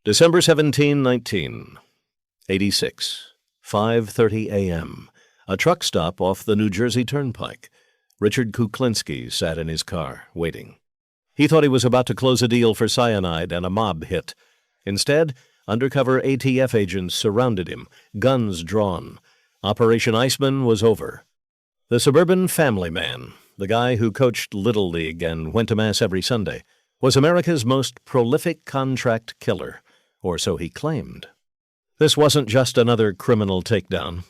December 17, 1986, 5:30 a.m. A truck stop off the New Jersey Turnpike. Richard Kuklinski sat in his car, waiting. He thought he was about to close a deal for cyanide and a mob hit. Instead, undercover ATF agents surrounded him, guns drawn. Operation Iceman was over. The suburban family man, the guy who coached Little League and went to Mass every Sunday, was America's most prolific contract killer, or so he claimed. This wasn't just another criminal takedown.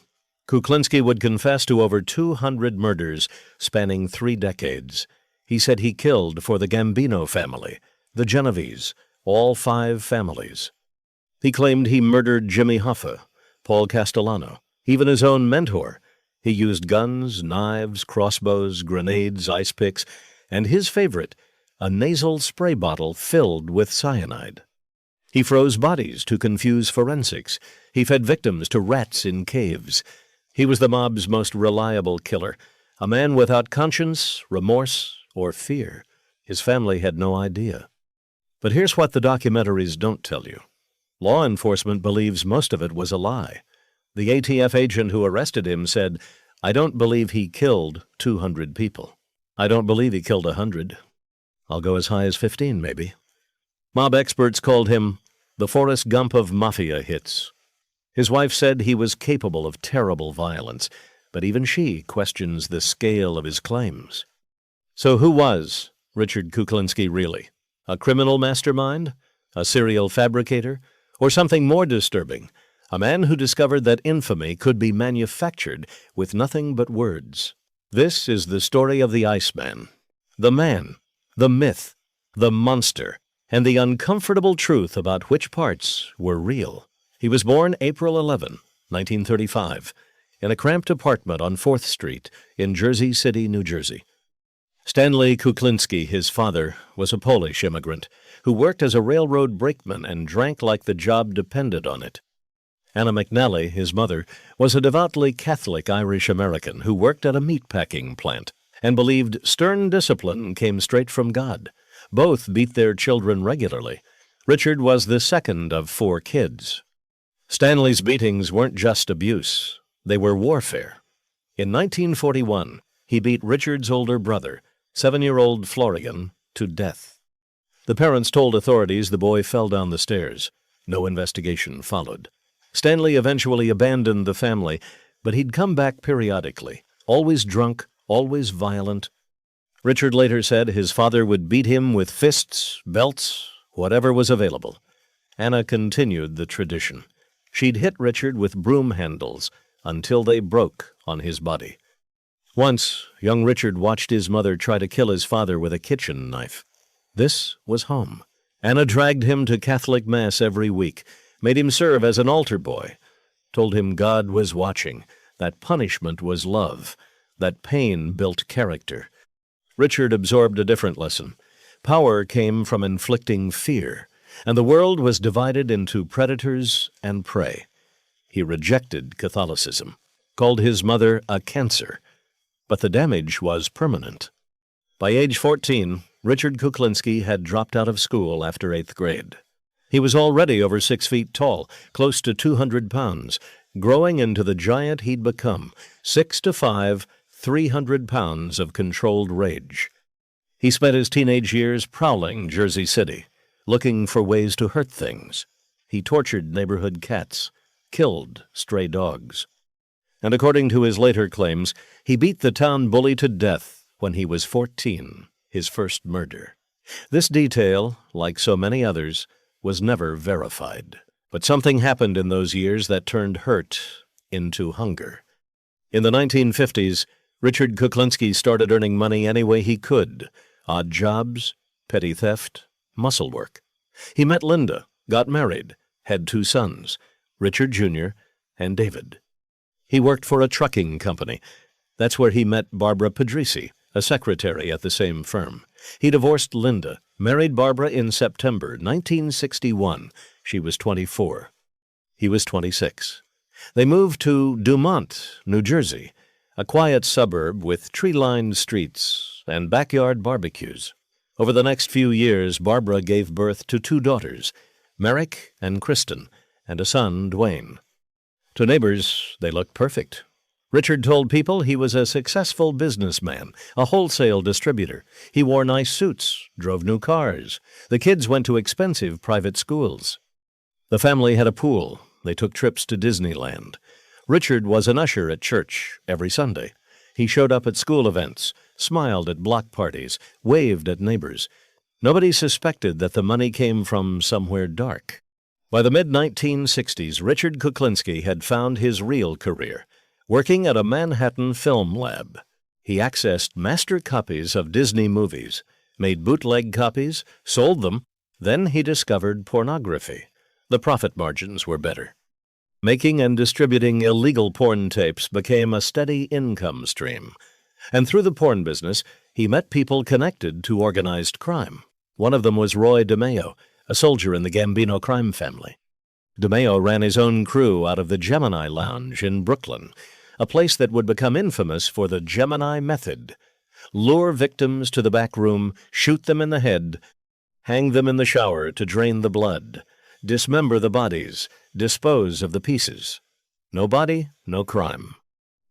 Kuklinski would confess to over 200 murders spanning 3 decades. He said he killed for the Gambino family, the Genovese, all 5 families. He claimed he murdered Jimmy Hoffa, Paul Castellano, even his own mentor. He used guns, knives, crossbows, grenades, ice picks, and his favorite, a nasal spray bottle filled with cyanide. He froze bodies to confuse forensics. He fed victims to rats in caves. He was the mob's most reliable killer, a man without conscience, remorse, or fear. His family had no idea. But here's what the documentaries don't tell you. Law enforcement believes most of it was a lie. The ATF agent who arrested him said, "I don't believe he killed 200 people. I don't believe he killed 100. I'll go as high as 15, maybe." Mob experts called him the Forrest Gump of Mafia hits. His wife said he was capable of terrible violence, but even she questions the scale of his claims. So who was Richard Kuklinski really? A criminal mastermind? A serial fabricator? Or something more disturbing? A man who discovered that infamy could be manufactured with nothing but words. This is the story of the Iceman. The man, the myth, the monster, and the uncomfortable truth about which parts were real. He was born April 11, 1935, in a cramped apartment on 4th Street in Jersey City, New Jersey. Stanley Kuklinski, his father, was a Polish immigrant who worked as a railroad brakeman and drank like the job depended on it. Anna McNally, his mother, was a devoutly Catholic Irish-American who worked at a meatpacking plant and believed stern discipline came straight from God. Both beat their children regularly. Richard was the second of 4 kids. Stanley's beatings weren't just abuse. They were warfare. In 1941, he beat Richard's older brother, 7-year-old Florian, to death. The parents told authorities the boy fell down the stairs. No investigation followed. Stanley eventually abandoned the family, but he'd come back periodically, always drunk, always violent. Richard later said his father would beat him with fists, belts, whatever was available. Anna continued the tradition. She'd hit Richard with broom handles until they broke on his body. Once, young Richard watched his mother try to kill his father with a kitchen knife. This was home. Anna dragged him to Catholic Mass every week, made him serve as an altar boy, told him God was watching, that punishment was love, that pain built character. Richard absorbed a different lesson. Power came from inflicting fear, and the world was divided into predators and prey. He rejected Catholicism, called his mother a cancer, but the damage was permanent. By age 14, Richard Kuklinski had dropped out of school after 8th grade. He was already over 6 feet tall, close to 200 pounds, growing into the giant he'd become, 6'5", 300 pounds of controlled rage. He spent his teenage years prowling Jersey City, looking for ways to hurt things. He tortured neighborhood cats, killed stray dogs. And according to his later claims, he beat the town bully to death when he was 14, his first murder. This detail, like so many others, was never verified. But something happened in those years that turned hurt into hunger. In the 1950s, Richard Kuklinski started earning money any way he could: odd jobs, petty theft, muscle work. He met Linda, got married, had 2 sons, Richard Jr. and David. He worked for a trucking company. That's where he met Barbara Padrisi, a secretary at the same firm. He divorced Linda, married Barbara in September 1961. She was 24. He was 26. They moved to Dumont, New Jersey, a quiet suburb with tree-lined streets and backyard barbecues. Over the next few years, Barbara gave birth to 2 daughters, Merrick and Kristen, and a son, Dwayne. To neighbors, they looked perfect. Richard told people he was a successful businessman, a wholesale distributor. He wore nice suits, drove new cars. The kids went to expensive private schools. The family had a pool. They took trips to Disneyland. Richard was an usher at church every Sunday. He showed up at school events, smiled at block parties, waved at neighbors. Nobody suspected that the money came from somewhere dark. By the mid-1960s, Richard Kuklinski had found his real career, working at a Manhattan film lab. He accessed master copies of Disney movies, made bootleg copies, sold them, then he discovered pornography. The profit margins were better. Making and distributing illegal porn tapes became a steady income stream. And through the porn business, he met people connected to organized crime. One of them was Roy DeMeo, a soldier in the Gambino crime family. DeMeo ran his own crew out of the Gemini Lounge in Brooklyn, a place that would become infamous for the Gemini method. Lure victims to the back room, shoot them in the head, hang them in the shower to drain the blood, dismember the bodies, dispose of the pieces. No body, no crime.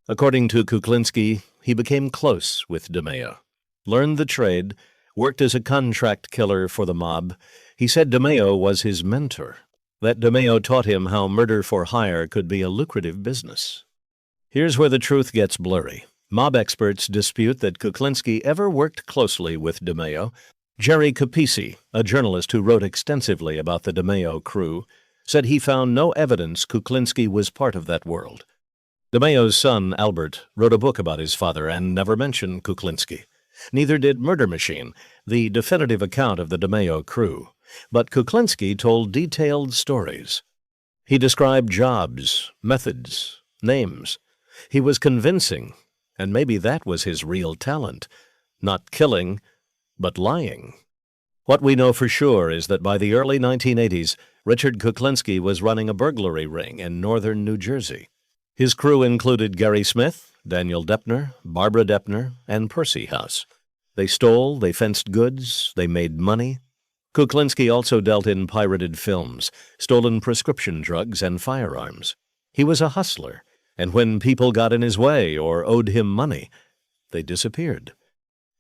According to Kuklinski, he became close with DeMeo, learned the trade, worked as a contract killer for the mob. He said DeMeo was his mentor, that DeMeo taught him how murder for hire could be a lucrative business. Here's where the truth gets blurry. Mob experts dispute that Kuklinski ever worked closely with DeMeo. Jerry Capisi, a journalist who wrote extensively about the DeMeo crew, said he found no evidence Kuklinski was part of that world. DeMeo's son, Albert, wrote a book about his father and never mentioned Kuklinski. Neither did Murder Machine, the definitive account of the DeMeo crew. But Kuklinski told detailed stories. He described jobs, methods, names. He was convincing, and maybe that was his real talent. Not killing, but lying. What we know for sure is that by the early 1980s, Richard Kuklinski was running a burglary ring in northern New Jersey. His crew included Gary Smith, Daniel Deppner, Barbara Deppner, and Percy House. They stole, they fenced goods, they made money. Kuklinski also dealt in pirated films, stolen prescription drugs, and firearms. He was a hustler, and when people got in his way or owed him money, they disappeared.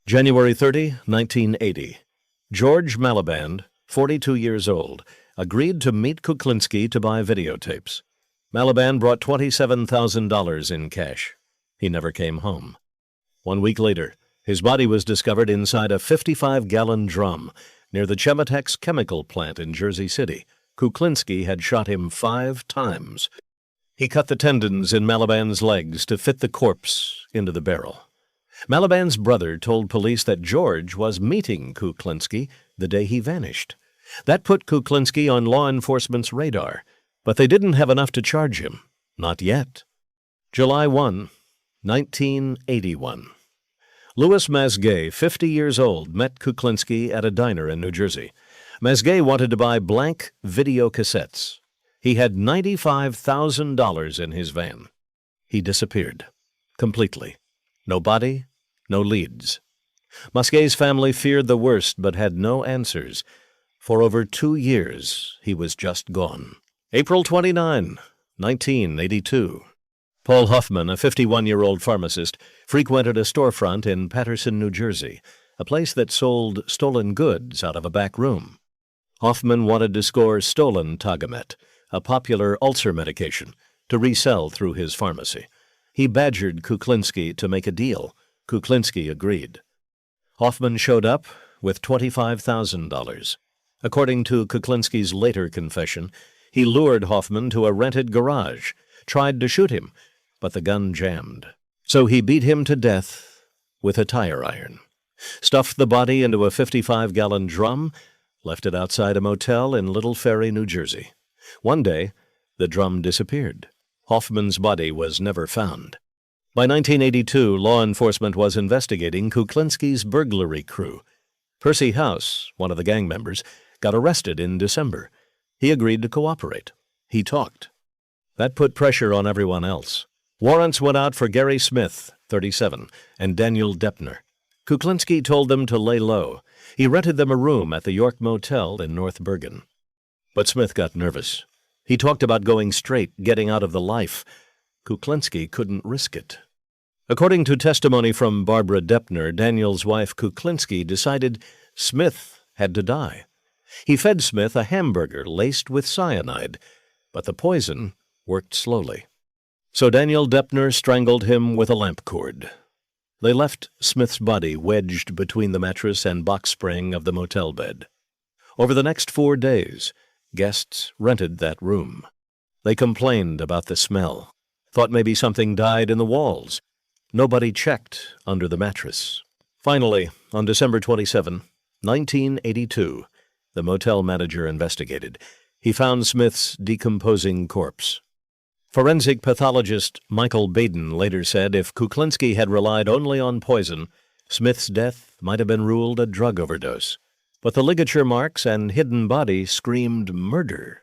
January 30, 1980. George Maliband, 42 years old, agreed to meet Kuklinski to buy videotapes. Maliband brought $27,000 in cash. He never came home. 1 week later, his body was discovered inside a 55-gallon drum near the Chemetex chemical plant in Jersey City. Kuklinski had shot him 5 times. He cut the tendons in Maliband's legs to fit the corpse into the barrel. Maliband's brother told police that George was meeting Kuklinski the day he vanished. That put Kuklinski on law enforcement's radar, but they didn't have enough to charge him. Not yet. July 1, 1981. Louis Masgay, 50 years old, met Kuklinski at a diner in New Jersey. Masgay wanted to buy blank video cassettes. He had $95,000 in his van. He disappeared. Completely. No body, no leads. Masgay's family feared the worst but had no answers. For over 2 years, he was just gone. April 29, 1982. Paul Hoffman, a 51-year-old pharmacist, frequented a storefront in Paterson, New Jersey, a place that sold stolen goods out of a back room. Hoffman wanted to score stolen Tagamet, a popular ulcer medication, to resell through his pharmacy. He badgered Kuklinski to make a deal. Kuklinski agreed. Hoffman showed up with $25,000. According to Kuklinski's later confession, he lured Hoffman to a rented garage, tried to shoot him, but the gun jammed. So he beat him to death with a tire iron, stuffed the body into a 55-gallon drum, left it outside a motel in Little Ferry, New Jersey. One day, the drum disappeared. Hoffman's body was never found. By 1982, law enforcement was investigating Kuklinski's burglary crew. Percy House, one of the gang members, got arrested in December. He agreed to cooperate. He talked. That put pressure on everyone else. Warrants went out for Gary Smith, 37, and Daniel Deppner. Kuklinski told them to lay low. He rented them a room at the York Motel in North Bergen. But Smith got nervous. He talked about going straight, getting out of the life. Kuklinski couldn't risk it. According to testimony from Barbara Deppner, Daniel's wife Kuklinski decided Smith had to die. He fed Smith a hamburger laced with cyanide, but the poison worked slowly. So Daniel Deppner strangled him with a lamp cord. They left Smith's body wedged between the mattress and box spring of the motel bed. Over the next 4 days, guests rented that room. They complained about the smell, thought maybe something died in the walls. Nobody checked under the mattress. Finally, on December 27, 1982, the motel manager investigated. He found Smith's decomposing corpse. Forensic pathologist Michael Baden later said if Kuklinski had relied only on poison, Smith's death might have been ruled a drug overdose. But the ligature marks and hidden body screamed murder.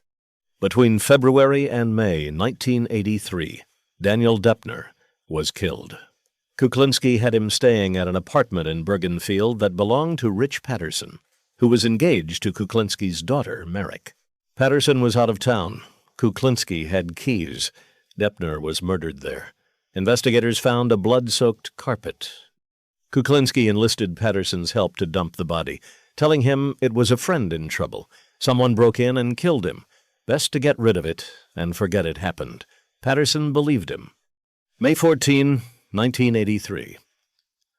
Between February and May 1983, Daniel Deppner was killed. Kuklinski had him staying at an apartment in Bergenfield that belonged to Rich Patterson, who was engaged to Kuklinski's daughter, Merrick. Patterson was out of town. Kuklinski had keys. Deppner was murdered there. Investigators found a blood-soaked carpet. Kuklinski enlisted Patterson's help to dump the body, telling him it was a friend in trouble. Someone broke in and killed him. Best to get rid of it and forget it happened. Patterson believed him. May 14, 1983.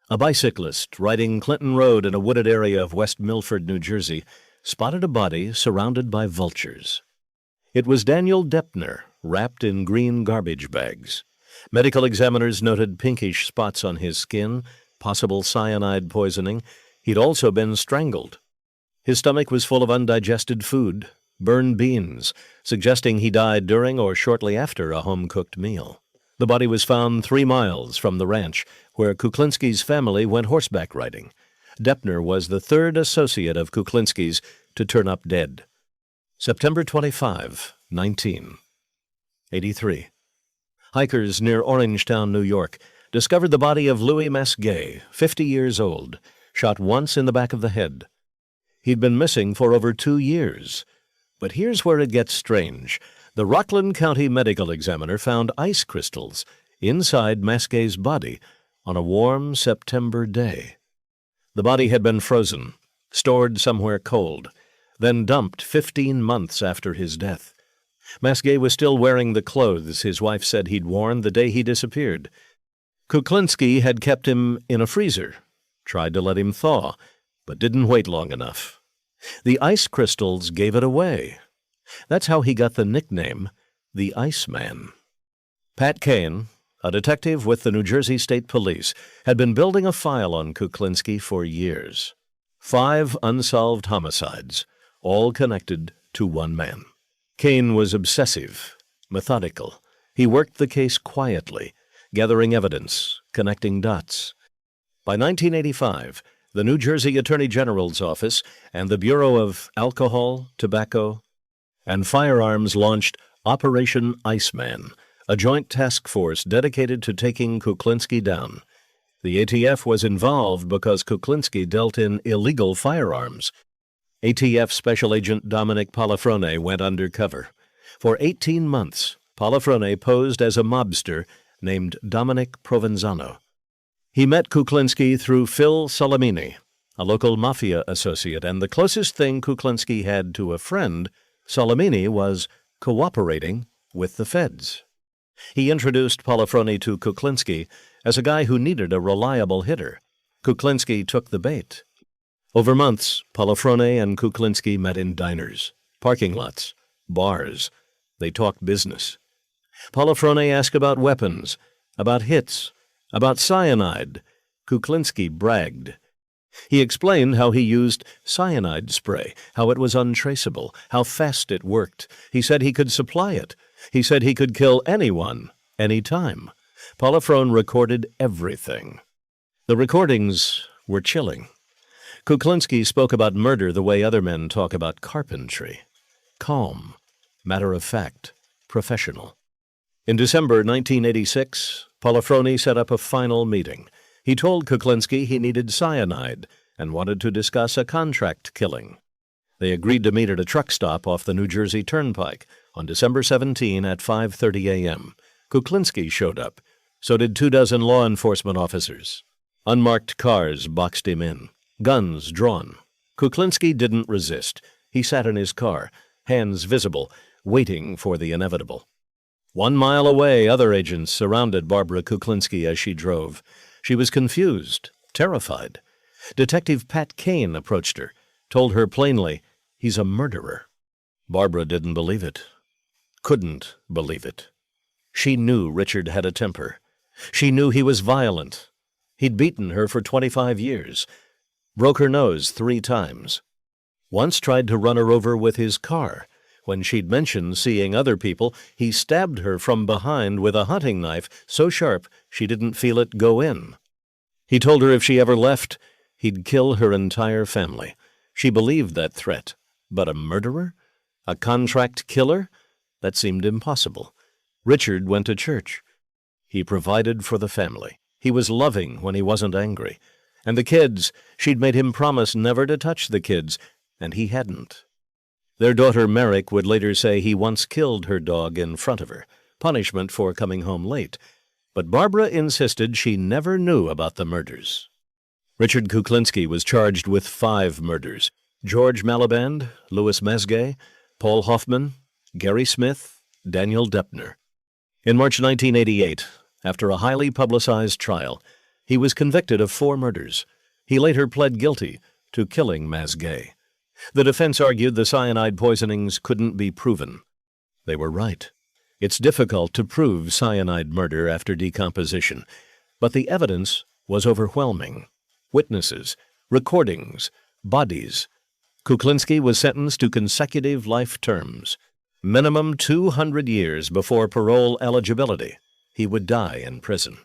A bicyclist riding Clinton Road in a wooded area of West Milford, New Jersey, spotted a body surrounded by vultures. It was Daniel Deppner, wrapped in green garbage bags. Medical examiners noted pinkish spots on his skin, possible cyanide poisoning. He'd also been strangled. His stomach was full of undigested food, burned beans, suggesting he died during or shortly after a home-cooked meal. The body was found 3 miles from the ranch, where Kuklinski's family went horseback riding. Deppner was the third associate of Kuklinski's to turn up dead. September 25, 1983. Hikers near Orangetown, New York, discovered the body of Louis Masquet, 50 years old, shot once in the back of the head. He'd been missing for over 2 years. But here's where it gets strange. The Rockland County medical examiner found ice crystals inside Masquet's body on a warm September day. The body had been frozen, stored somewhere cold, then dumped 15 months after his death. Masquet was still wearing the clothes his wife said he'd worn the day he disappeared. Kuklinski had kept him in a freezer, tried to let him thaw, but didn't wait long enough. The ice crystals gave it away. That's how he got the nickname, the Iceman. Pat Kane, a detective with the New Jersey State Police, had been building a file on Kuklinski for years. 5 unsolved homicides, all connected to one man. Kane was obsessive, methodical. He worked the case quietly, gathering evidence, connecting dots. By 1985, the New Jersey Attorney General's Office and the Bureau of Alcohol, Tobacco, and Firearms launched Operation Iceman, a joint task force dedicated to taking Kuklinski down. The ATF was involved because Kuklinski dealt in illegal firearms. ATF Special Agent Dominic Polifrone went undercover. For 18 months, Polifrone posed as a mobster named Dominic Provenzano. He met Kuklinski through Phil Solimene, a local Mafia associate, and the closest thing Kuklinski had to a friend, Solimene was cooperating with the feds. He introduced Polifrone to Kuklinski as a guy who needed a reliable hitter. Kuklinski took the bait. Over months, Polifrone and Kuklinski met in diners, parking lots, bars. They talked business. Polifrone asked about weapons, about hits, about cyanide. Kuklinski bragged. He explained how he used cyanide spray, how it was untraceable, how fast it worked. He said he could supply it. He said he could kill anyone, anytime. Polifrone recorded everything. The recordings were chilling. Kuklinski spoke about murder the way other men talk about carpentry. Calm, matter-of-fact, professional. In December 1986, Polifrone set up a final meeting. He told Kuklinski he needed cyanide and wanted to discuss a contract killing. They agreed to meet at a truck stop off the New Jersey Turnpike on December 17 at 5:30 a.m. Kuklinski showed up. So did 24 law enforcement officers. Unmarked cars boxed him in, guns drawn. Kuklinski didn't resist. He sat in his car, hands visible, waiting for the inevitable. 1 mile away, other agents surrounded Barbara Kuklinski as she drove. She was confused, terrified. Detective Pat Kane approached her, told her plainly, "He's a murderer." Barbara didn't believe it. Couldn't believe it. She knew Richard had a temper. She knew he was violent. He'd beaten her for 25 years. Broke her nose 3 times. Once tried to run her over with his car. When she'd mentioned seeing other people, he stabbed her from behind with a hunting knife so sharp she didn't feel it go in. He told her if she ever left, he'd kill her entire family. She believed that threat. But a murderer? A contract killer? That seemed impossible. Richard went to church. He provided for the family. He was loving when he wasn't angry. And the kids, she'd made him promise never to touch the kids, and he hadn't. Their daughter Merrick would later say he once killed her dog in front of her, punishment for coming home late. But Barbara insisted she never knew about the murders. Richard Kuklinski was charged with 5 murders. George Maliband, Louis Mesgay, Paul Hoffman, Gary Smith, Daniel Deppner. In March 1988, after a highly publicized trial, he was convicted of 4 murders. He later pled guilty to killing Mesgay. The defense argued the cyanide poisonings couldn't be proven. They were right. It's difficult to prove cyanide murder after decomposition, but the evidence was overwhelming. Witnesses, recordings, bodies. Kuklinski was sentenced to consecutive life terms. Minimum 200 years before parole eligibility. He would die in prison.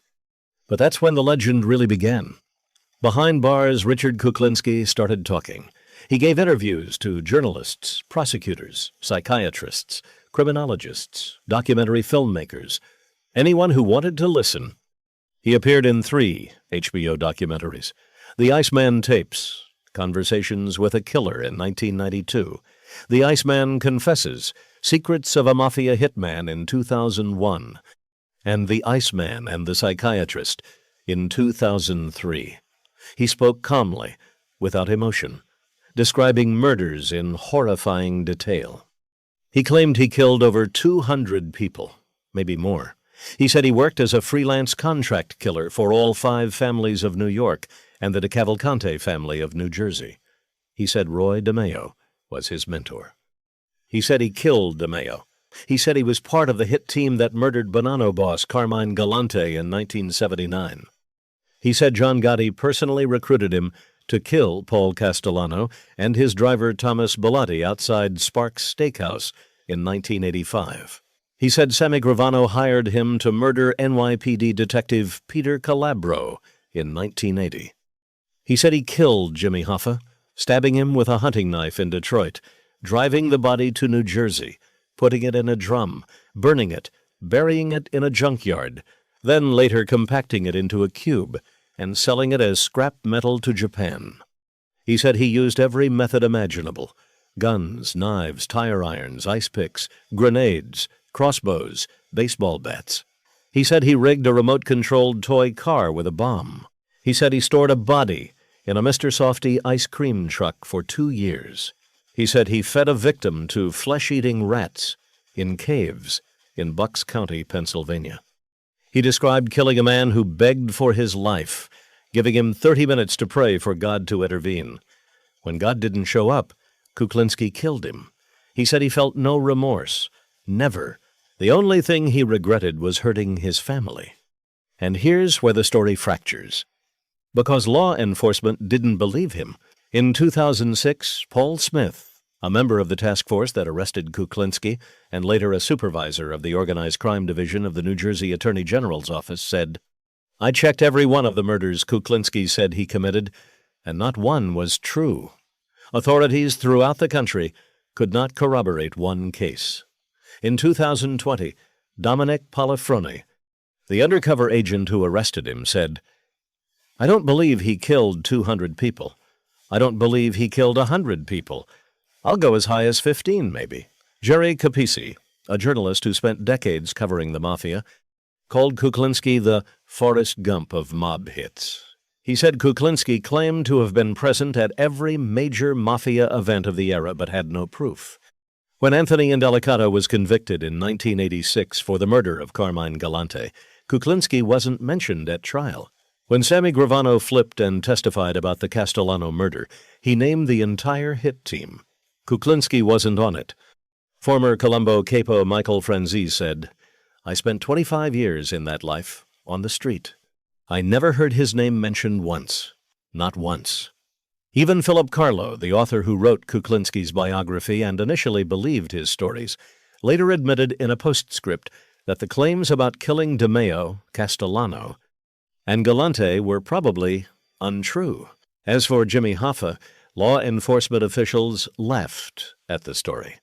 But that's when the legend really began. Behind bars, Richard Kuklinski started talking. He gave interviews to journalists, prosecutors, psychiatrists, criminologists, documentary filmmakers, anyone who wanted to listen. He appeared in 3 HBO documentaries: The Iceman Tapes, Conversations with a Killer in 1992, The Iceman Confesses, Secrets of a Mafia Hitman in 2001, and The Iceman and the Psychiatrist in 2003. He spoke calmly, without emotion, describing murders in horrifying detail. He claimed he killed over 200 people, maybe more. He said he worked as a freelance contract killer for all 5 families of New York and the DeCavalcante family of New Jersey. He said Roy DeMeo was his mentor. He said he killed DeMeo. He said he was part of the hit team that murdered Bonanno boss Carmine Galante in 1979. He said John Gotti personally recruited him to kill Paul Castellano and his driver Thomas Bellotti outside Sparks Steakhouse in 1985. He said Sammy Gravano hired him to murder NYPD detective Peter Calabro in 1980. He said he killed Jimmy Hoffa, stabbing him with a hunting knife in Detroit, driving the body to New Jersey, putting it in a drum, burning it, burying it in a junkyard, then later compacting it into a cube and selling it as scrap metal to Japan. He said he used every method imaginable: guns, knives, tire irons, ice picks, grenades, crossbows, baseball bats. He said he rigged a remote-controlled toy car with a bomb. He said he stored a body in a Mr. Softy ice cream truck for 2 years. He said he fed a victim to flesh-eating rats in caves in Bucks County, Pennsylvania. He described killing a man who begged for his life, giving him 30 minutes to pray for God to intervene. When God didn't show up, Kuklinski killed him. He said he felt no remorse, never. The only thing he regretted was hurting his family. And here's where the story fractures. Because law enforcement didn't believe him, in 2006, Paul Smith, a member of the task force that arrested Kuklinski and later a supervisor of the Organized Crime Division of the New Jersey Attorney General's office, said, "I checked every one of the murders Kuklinski said he committed, and not one was true. Authorities throughout the country could not corroborate one case." In 2020, Dominic Polifrone, the undercover agent who arrested him, said, "I don't believe he killed 200 people. I don't believe he killed 100 people. I'll go as high as 15, maybe. Jerry Capisi, a journalist who spent decades covering the Mafia, called Kuklinski the Forrest Gump of mob hits. He said Kuklinski claimed to have been present at every major Mafia event of the era but had no proof. When Anthony Indelicato was convicted in 1986 for the murder of Carmine Galante, Kuklinski wasn't mentioned at trial. When Sammy Gravano flipped and testified about the Castellano murder, he named the entire hit team. Kuklinski wasn't on it. Former Colombo capo Michael Franzese said, "I spent 25 years in that life, on the street. I never heard his name mentioned once. Not once." Even Philip Carlo, the author who wrote Kuklinski's biography and initially believed his stories, later admitted in a postscript that the claims about killing DeMeo, Castellano, and Galante were probably untrue. As for Jimmy Hoffa, law enforcement officials laughed at the story.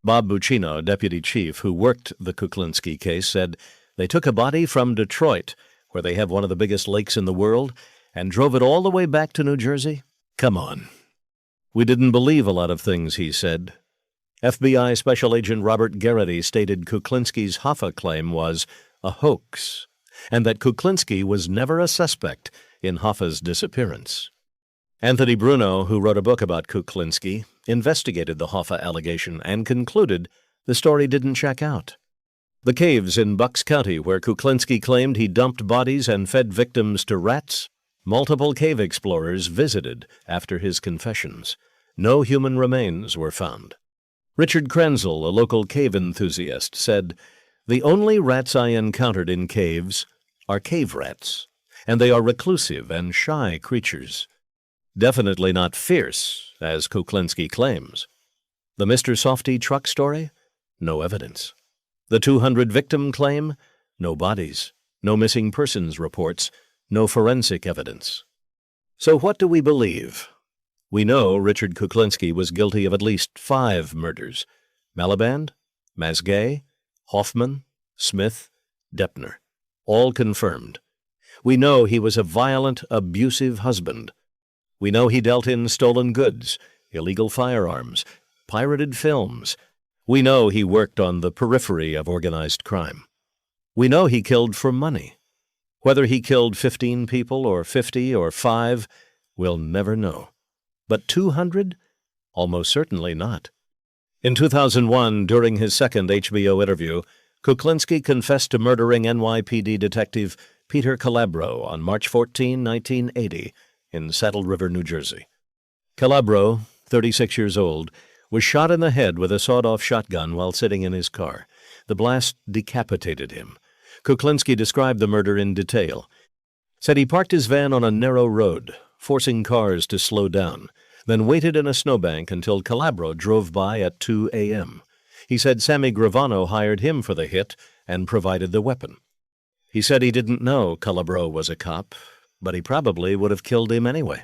Bob Buccino, deputy chief who worked the Kuklinski case, said they took a body from Detroit, where they have one of the biggest lakes in the world, and drove it all the way back to New Jersey? Come on. We didn't believe a lot of things he said. FBI Special Agent Robert Garrity stated Kuklinski's Hoffa claim was a hoax, and that Kuklinski was never a suspect in Hoffa's disappearance. Anthony Bruno, who wrote a book about Kuklinski, investigated the Hoffa allegation and concluded the story didn't check out. The caves in Bucks County, where Kuklinski claimed he dumped bodies and fed victims to rats, multiple cave explorers visited after his confessions. No human remains were found. Richard Krenzel, a local cave enthusiast, said, "The only rats I encountered in caves are cave rats, and they are reclusive and shy creatures. Definitely not fierce, as Kuklinski claims. The Mr. Softy truck story? No evidence. The 200-victim claim? No bodies, no missing persons reports, no forensic evidence. So what do we believe? We know Richard Kuklinski was guilty of at least 5 murders: Maliband, Masgay, Hoffman, Smith, Deppner. All confirmed. We know he was a violent, abusive husband. We know he dealt in stolen goods, illegal firearms, pirated films. We know he worked on the periphery of organized crime. We know he killed for money. Whether he killed 15 people or 50 or 5, we'll never know. But 200? Almost certainly not. In 2001, during his second HBO interview, Kuklinski confessed to murdering NYPD detective Peter Calabro on March 14, 1980, in Saddle River, New Jersey. Calabro, 36 years old, was shot in the head with a sawed-off shotgun while sitting in his car. The blast decapitated him. Kuklinski described the murder in detail. Said he parked his van on a narrow road, forcing cars to slow down, then waited in a snowbank until Calabro drove by at 2 a.m. He said Sammy Gravano hired him for the hit and provided the weapon. He said he didn't know Calabro was a cop, but he probably would have killed him anyway.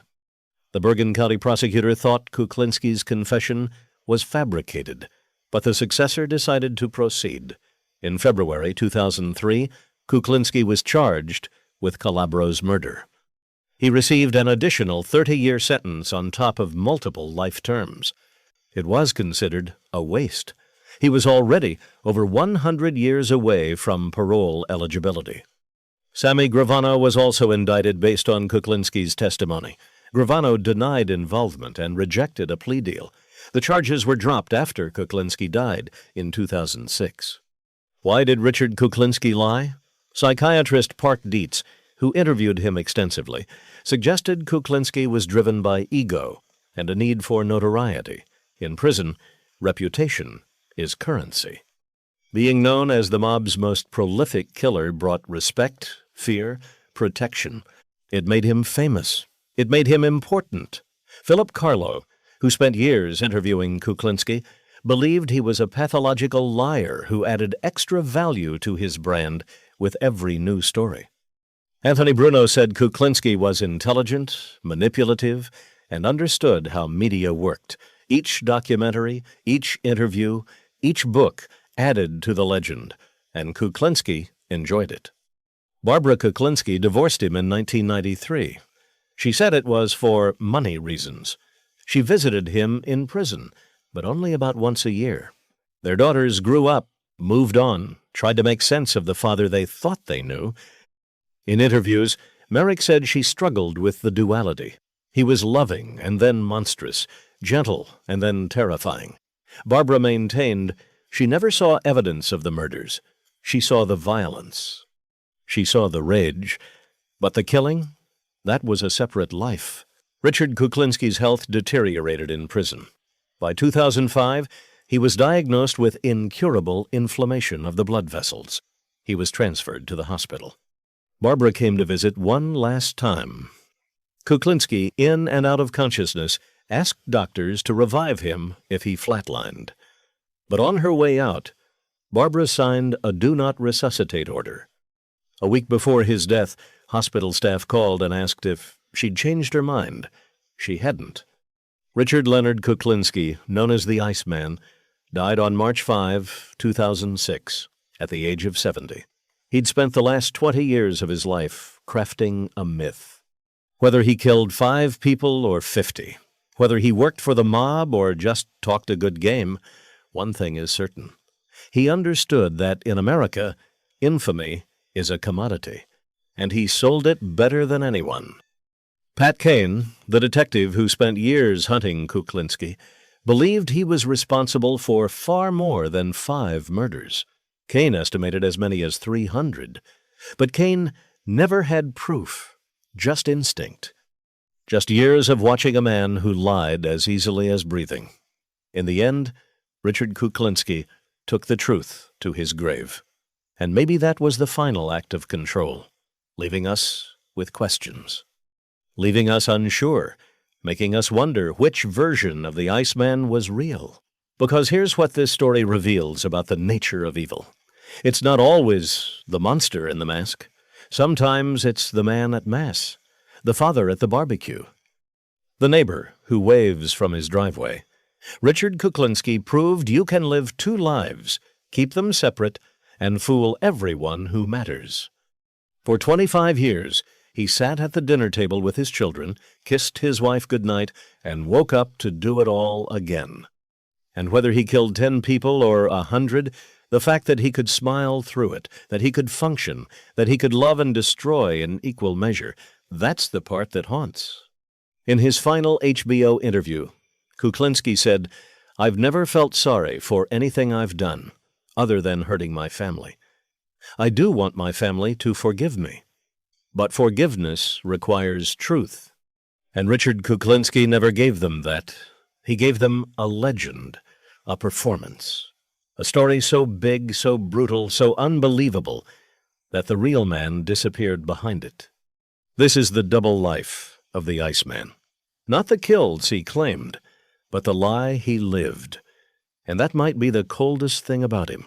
The Bergen County prosecutor thought Kuklinski's confession was fabricated, but the successor decided to proceed. In February 2003, Kuklinski was charged with Calabro's murder. He received an additional 30-year sentence on top of multiple life terms. It was considered a waste. He was already over 100 years away from parole eligibility. Sammy Gravano was also indicted based on Kuklinski's testimony. Gravano denied involvement and rejected a plea deal. The charges were dropped after Kuklinski died in 2006. Why did Richard Kuklinski lie? Psychiatrist Park Dietz, who interviewed him extensively, suggested Kuklinski was driven by ego and a need for notoriety. In prison, reputation is currency. Being known as the mob's most prolific killer brought respect, fear, protection. It made him famous. It made him important. Philip Carlo, who spent years interviewing Kuklinski, believed he was a pathological liar who added extra value to his brand with every new story. Anthony Bruno said Kuklinski was intelligent, manipulative, and understood how media worked. Each documentary, each interview, each book added to the legend, and Kuklinski enjoyed it. Barbara Kuklinski divorced him in 1993. She said it was for money reasons. She visited him in prison, but only about once a year. Their daughters grew up, moved on, tried to make sense of the father they thought they knew. In interviews, Merrick said she struggled with the duality. He was loving and then monstrous, gentle and then terrifying. Barbara maintained she never saw evidence of the murders. She saw the violence. She saw the rage. But the killing? That was a separate life. Richard Kuklinski's health deteriorated in prison. By 2005, he was diagnosed with incurable inflammation of the blood vessels. He was transferred to the hospital. Barbara came to visit one last time. Kuklinski, in and out of consciousness, asked doctors to revive him if he flatlined. But on her way out, Barbara signed a do not resuscitate order. A week before his death, hospital staff called and asked if she'd changed her mind. She hadn't. Richard Leonard Kuklinski, known as the Iceman, died on March 5, 2006, at the age of 70. He'd spent the last 20 years of his life crafting a myth. Whether he killed 5 people or 50, whether he worked for the mob or just talked a good game, one thing is certain. He understood that in America, infamy is a commodity, and he sold it better than anyone. Pat Kane, the detective who spent years hunting Kuklinski, believed he was responsible for far more than 5 murders. Kane estimated as many as 300. But Kane never had proof, just instinct. Just years of watching a man who lied as easily as breathing. In the end, Richard Kuklinski took the truth to his grave. And maybe that was the final act of control, leaving us with questions. Leaving us unsure, making us wonder which version of the Iceman was real. Because here's what this story reveals about the nature of evil. It's not always the monster in the mask. Sometimes it's the man at Mass, the father at the barbecue, the neighbor who waves from his driveway. Richard Kuklinski proved you can live 2 lives, keep them separate, and fool everyone who matters. For 25 years, he sat at the dinner table with his children, kissed his wife goodnight, and woke up to do it all again. And whether he killed 10 people or 100, the fact that he could smile through it, that he could function, that he could love and destroy in equal measure, that's the part that haunts. In his final HBO interview, Kuklinski said, "I've never felt sorry for anything I've done, other than hurting my family. I do want my family to forgive me. But forgiveness requires truth." And Richard Kuklinski never gave them that. He gave them a legend, a performance. A story so big, so brutal, so unbelievable, that the real man disappeared behind it. This is the double life of the Iceman. Not the kills he claimed, but the lie he lived. And that might be the coldest thing about him.